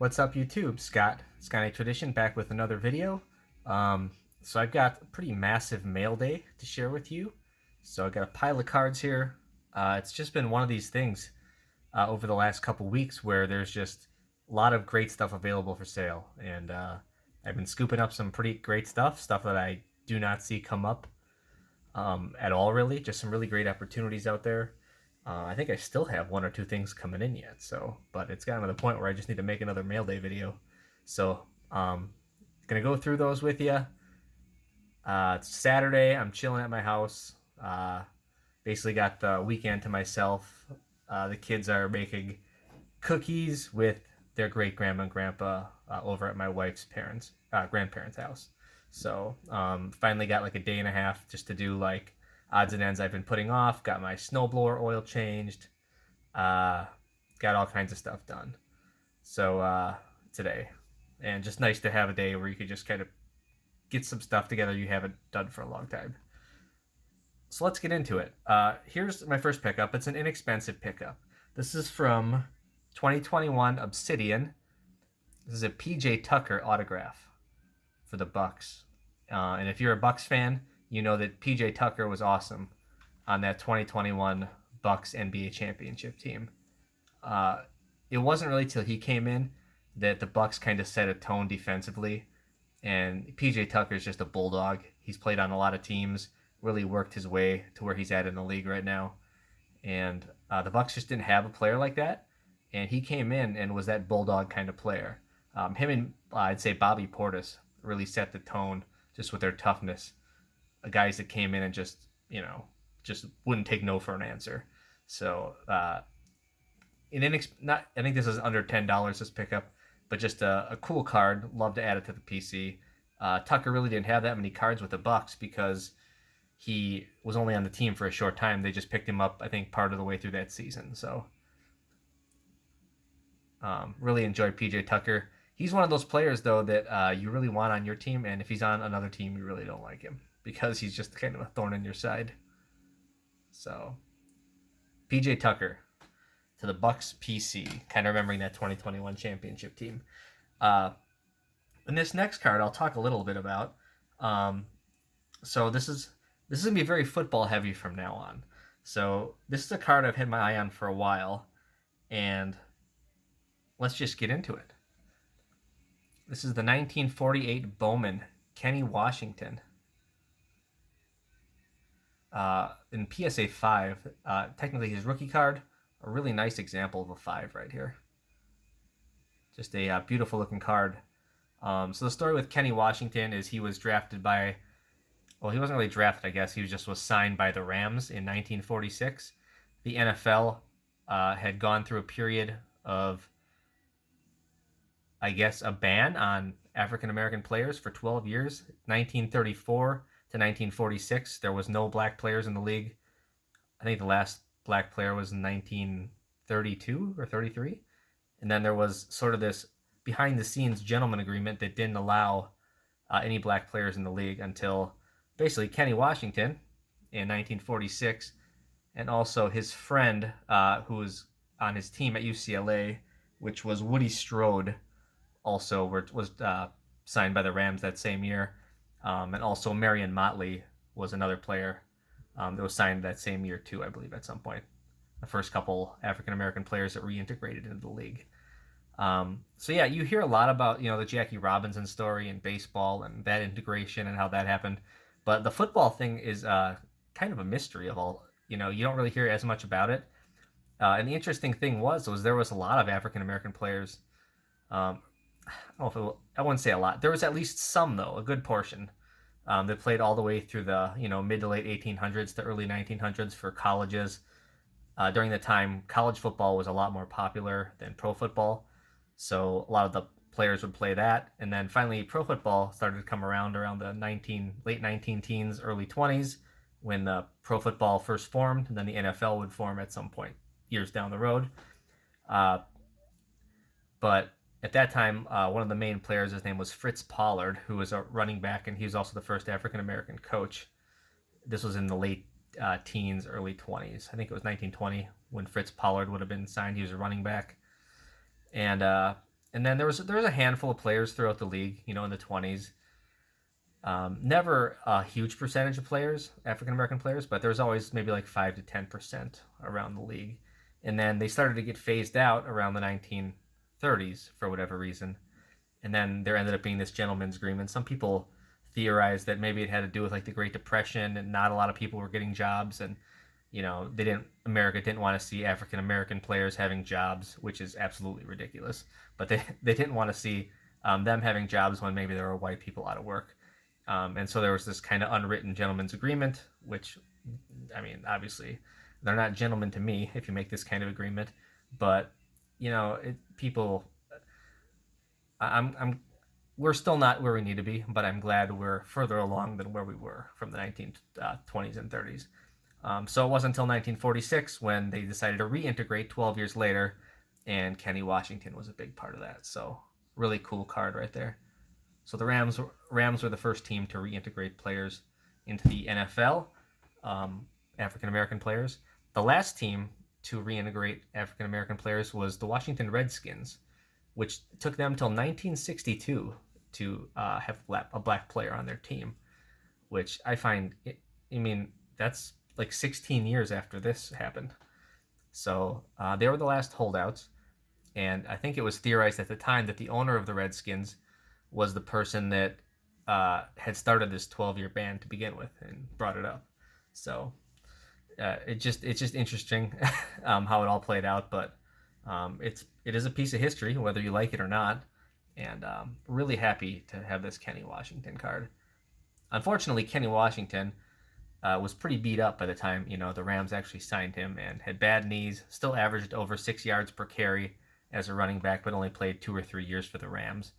What's up, YouTube? Sky Tradition back with another video. So I've got a pretty massive mail day to share with you. So I've got a pile of cards here. It's just been one of these things over the last couple weeks where there's just a lot of great stuff available for sale, and I've been scooping up some pretty great stuff that I do not see come up at all, really. Just some really great opportunities out there. I think I still have one or two things coming in yet, but it's gotten to the point where I just need to make another mail day video. So, gonna go through those with you. It's Saturday. I'm chilling at my house. Basically got the weekend to myself. The kids are making cookies with their great grandma and grandpa over at my wife's grandparents' house. So, finally got like a day and a half just to do like odds and ends I've been putting off. Got my snowblower oil changed. Got all kinds of stuff done. So today, and just nice to have a day where you could just kind of get some stuff together you haven't done for a long time. So let's get into it. Here's my first pickup. It's an inexpensive pickup. This is from 2021 Obsidian. This is a PJ Tucker autograph for the Bucks. And if you're a Bucks fan, you know that PJ Tucker was awesome on that 2021 Bucks NBA championship team. It wasn't really till he came in that the Bucks kind of set a tone defensively. And PJ Tucker is just a bulldog. He's played on a lot of teams, really worked his way to where he's at in the league right now. And the Bucks just didn't have a player like that. And he came in and was that bulldog kind of player. Him and I'd say Bobby Portis really set the tone just with their toughness. Guys that came in and just wouldn't take no for an answer. So I think this is under $10 this pickup, but just a cool card. Love to add it to the PC. Tucker really didn't have that many cards with the Bucks because he was only on the team for a short time. They just picked him up, I think, part of the way through that season. So really enjoyed PJ Tucker. He's one of those players, though, that you really want on your team, and if he's on another team, you really don't like him because he's just kind of a thorn in your side. So PJ Tucker to the Bucks PC, kind of remembering that 2021 championship team. And this next card I'll talk a little bit about. So this is gonna be very football heavy from now on. So this is a card I've had my eye on for a while, and let's just get into it. This is the 1948 Bowman Kenny Washington. In PSA 5, technically his rookie card, a really nice example of a 5 right here. Just a beautiful looking card. So the story with Kenny Washington is he was drafted by, well, he wasn't really drafted, I guess. He was signed by the Rams in 1946. The NFL had gone through a period of, I guess, a ban on African-American players for 12 years. 1934 to 1946, there was no black players in the league. I think the last black player was in 1932 or 33. And then there was sort of this behind-the-scenes gentleman agreement that didn't allow any black players in the league until basically Kenny Washington in 1946, and also his friend who was on his team at UCLA, which was Woody Strode, also was signed by the Rams that same year. And also Marion Motley was another player that was signed that same year too, I believe, at some point. The first couple African-American players that reintegrated into the league. So yeah, you hear a lot about, the Jackie Robinson story in baseball and that integration and how that happened. But the football thing is kind of a mystery of all, you don't really hear as much about it. And the interesting thing was there was a lot of African-American players. I wouldn't say a lot. There was at least some, though, a good portion, that played all the way through the, mid to late 1800s to early 1900s for colleges. During the time, college football was a lot more popular than pro football. So a lot of the players would play that. And then finally, pro football started to come around the late 19 teens, early 20s, when the pro football first formed, and then the NFL would form at some point years down the road. But at that time, one of the main players, his name was Fritz Pollard, who was a running back, and he was also the first African-American coach. This was in the late teens, early 20s. I think it was 1920 when Fritz Pollard would have been signed. He was a running back. And And then there was a handful of players throughout the league, in the 20s. Never a huge percentage of players, African American players, but there was always maybe like 5 to 10% around the league. And then they started to get phased out around the 1930s for whatever reason. And then there ended up being this gentleman's agreement. Some people theorized that maybe it had to do with like the Great Depression and not a lot of people were getting jobs, and America didn't want to see African American players having jobs, which is absolutely ridiculous. But they didn't want to see them having jobs when maybe there were white people out of work. And so there was this kind of unwritten gentleman's agreement, which, I mean, obviously they're not gentlemen to me if you make this kind of agreement, but people, I'm we're still not where we need to be, but I'm glad we're further along than where we were from the 1920s and 30s. So it wasn't until 1946 when they decided to reintegrate 12 years later, and Kenny Washington was a big part of that. So really cool card right there. So the Rams were the first team to reintegrate players into the NFL, African American players. The last team to reintegrate African American players was the Washington Redskins, which took them till 1962 to have a black player on their team, which I find, I mean, that's like 16 years after this happened. So they were the last holdouts, and I think it was theorized at the time that the owner of the Redskins was the person that had started this 12-year ban to begin with and brought it up. So it's just interesting how it all played out, but it is a piece of history, whether you like it or not, and really happy to have this Kenny Washington card. Unfortunately, Kenny Washington was pretty beat up by the time the Rams actually signed him, and had bad knees. Still averaged over 6 yards per carry as a running back, but only played 2 or 3 years for the Rams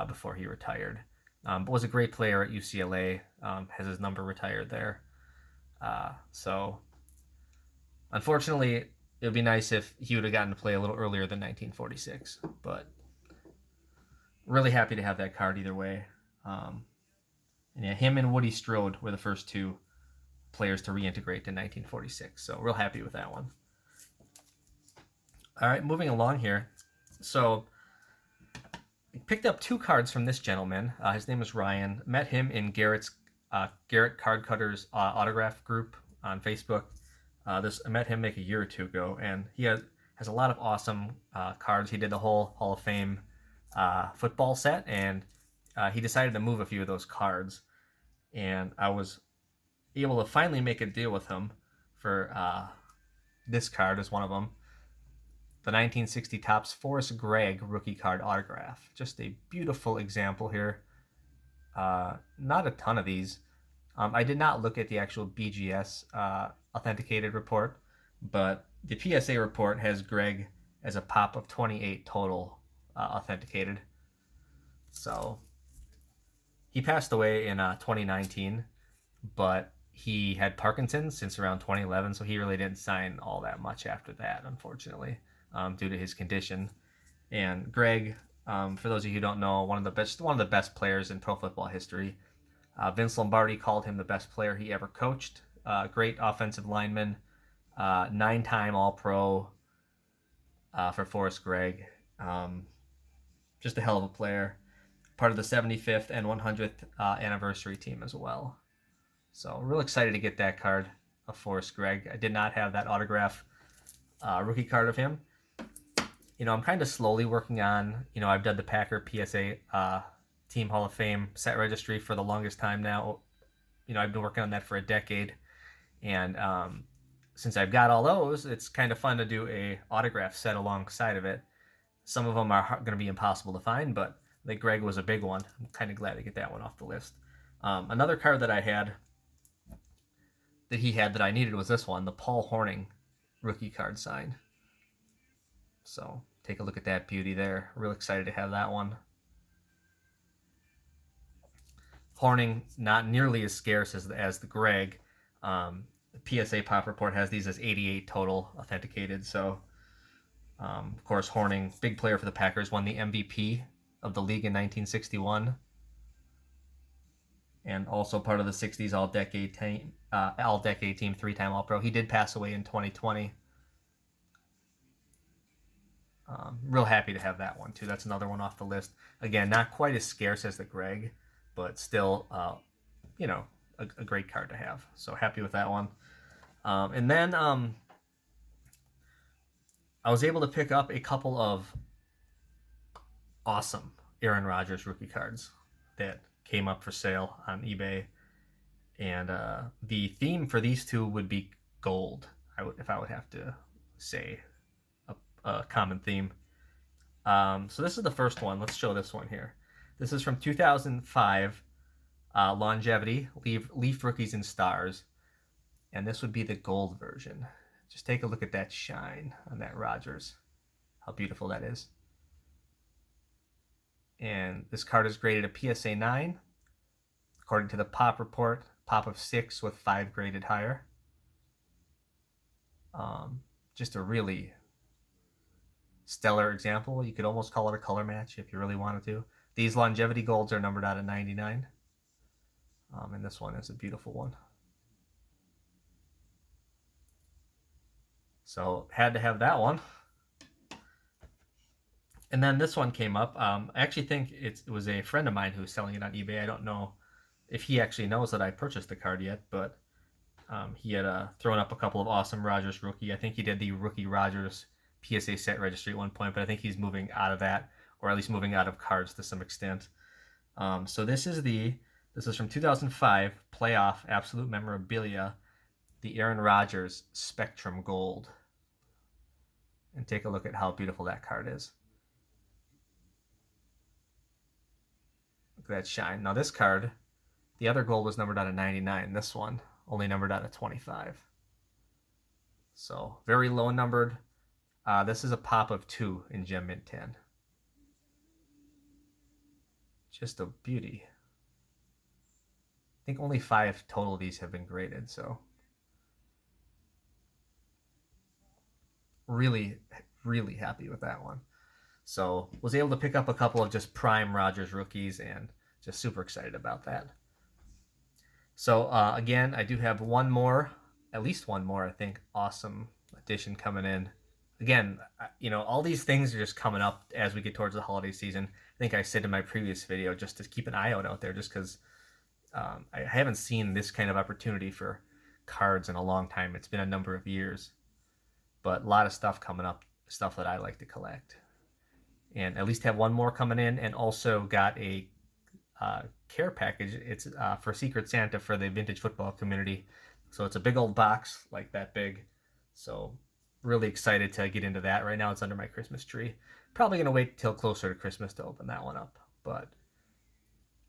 before he retired. But was a great player at UCLA. Has his number retired there. So unfortunately, it would be nice if he would have gotten to play a little earlier than 1946. But really happy to have that card either way. And yeah, him and Woody Strode were the first two players to reintegrate in 1946. So real happy with that one. All right, moving along here. So I picked up 2 cards from this gentleman. His name is Ryan. Met him in Garrett Card Cutters autograph group on Facebook. I met him like a year or 2 ago, and he has a lot of awesome cards. He did the whole Hall of Fame football set, and he decided to move a few of those cards. And I was able to finally make a deal with him for this card as one of them. The 1960 Topps Forrest Gregg rookie card autograph. Just a beautiful example here. Not a ton of these. I did not look at the actual BGS authenticated report, but the PSA report has Gregg as a pop of 28 total authenticated. So he passed away in 2019, but he had Parkinson's since around 2011, so he really didn't sign all that much after that, unfortunately, due to his condition. And Gregg, for those of you who don't know, one of the best players in pro football history. Vince Lombardi called him the best player he ever coached. Great offensive lineman, 9-time All-Pro for Forrest Gregg. Just a hell of a player. Part of the 75th and 100th anniversary team as well. So real excited to get that card of Forrest Gregg. I did not have that autograph rookie card of him. I'm kind of slowly working on, I've done the Packer PSA Team Hall of Fame set registry for the longest time now. I've been working on that for a decade. And since I've got all those, it's kind of fun to do a autograph set alongside of it. Some of them are going to be impossible to find, but I think Gregg was a big one. I'm kind of glad to get that one off the list. Another card that I had that he had that I needed was this one, the Paul Hornung rookie card signed. So take a look at that beauty there. Real excited to have that one. Hornung, not nearly as scarce as the Gregg. The PSA Pop Report has these as 88 total authenticated. So, of course, Hornung, big player for the Packers, won the MVP of the league in 1961. And also part of the 60s all-decade team, 3-time All-Pro. He did pass away in 2020. Real happy to have that one too. That's another one off the list. Again, not quite as scarce as the Greg, but still, you know, a great card to have. So happy with that one. And then I was able to pick up a couple of awesome Aaron Rodgers rookie cards that came up for sale on eBay. And the theme for these two would be gold. If I would have to say a common theme. So this is the first one. Let's show this one here. This is from 2005, Longevity, Leaf Rookies and Stars. And this would be the gold version. Just take a look at that shine on that Rodgers. How beautiful that is. And this card is graded a PSA 9. According to the Pop report, Pop of 6 with 5 graded higher. Just a really stellar example. You could almost call it a color match if you really wanted to. These Longevity Golds are numbered out of 99. And this one is a beautiful one. So had to have that one. And then this one came up. I actually think it was a friend of mine who was selling it on eBay. I don't know if he actually knows that I purchased the card yet, but he had thrown up a couple of awesome Rodgers rookie. I think he did the rookie Rodgers PSA set registry at one point, but I think he's moving out of that, or at least moving out of cards to some extent. So this is from 2005 Playoff Absolute Memorabilia, the Aaron Rodgers Spectrum Gold. And take a look at how beautiful that card is. Look at that shine. Now this card, the other gold was numbered out of 99. This one only numbered out of 25. So very low numbered. This is a pop of 2 in Gem Mint 10. Just a beauty. I think only 5 total of these have been graded, so really, really happy with that one. So was able to pick up a couple of just prime Rodgers rookies and just super excited about that. So again, I do have one more, at least one more, I think, awesome addition coming in. Again, you know, all these things are just coming up as we get towards the holiday season. I think I said in my previous video just to keep an eye out there, just because I haven't seen this kind of opportunity for cards in a long time. It's been a number of years, but a lot of stuff coming up, stuff that I like to collect. And at least have one more coming in, and also got a care package. It's for Secret Santa for the vintage football community. So it's a big old box, like that big. So really excited to get into that. Right now it's under my Christmas tree. Probably going to wait till closer to Christmas to open that one up. But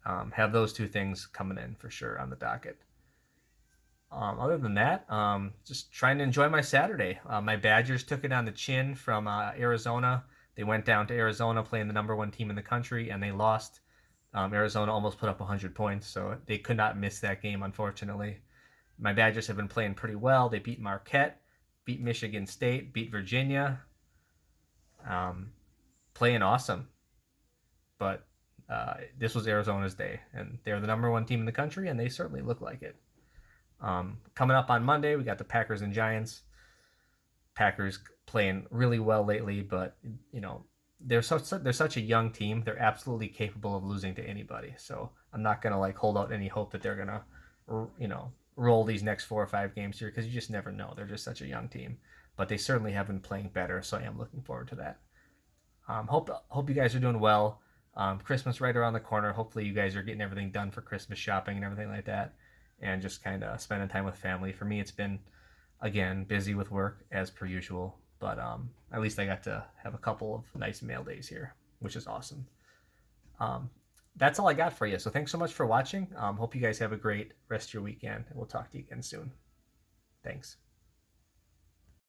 have those two things coming in for sure on the docket. Other than that, just trying to enjoy my Saturday. My Badgers took it on the chin from Arizona. They went down to Arizona playing the #1 team in the country, and they lost. Arizona almost put up 100 points, so they could not miss that game, unfortunately. My Badgers have been playing pretty well. They beat Marquette, beat Michigan State, beat Virginia. Playing awesome. But this was Arizona's day, and they're the #1 team in the country, and they certainly look like it. Coming up on Monday, we got the Packers and Giants. Packers playing really well lately, but you know, they're such a young team. They're absolutely capable of losing to anybody. So I'm not gonna like hold out any hope that they're gonna, you know, roll these next 4 or 5 games here, because you just never know. They're just such a young team, but they certainly have been playing better. So I am looking forward to that. Hope you guys are doing well. Christmas right around the corner. Hopefully you guys are getting everything done for Christmas shopping and everything like that, and just kind of spending time with family. For me, it's been, again, busy with work as per usual, but at least I got to have a couple of nice mail days here, which is awesome. That's all I got for you. So thanks so much for watching. Hope you guys have a great rest of your weekend, and we'll talk to you again soon. Thanks.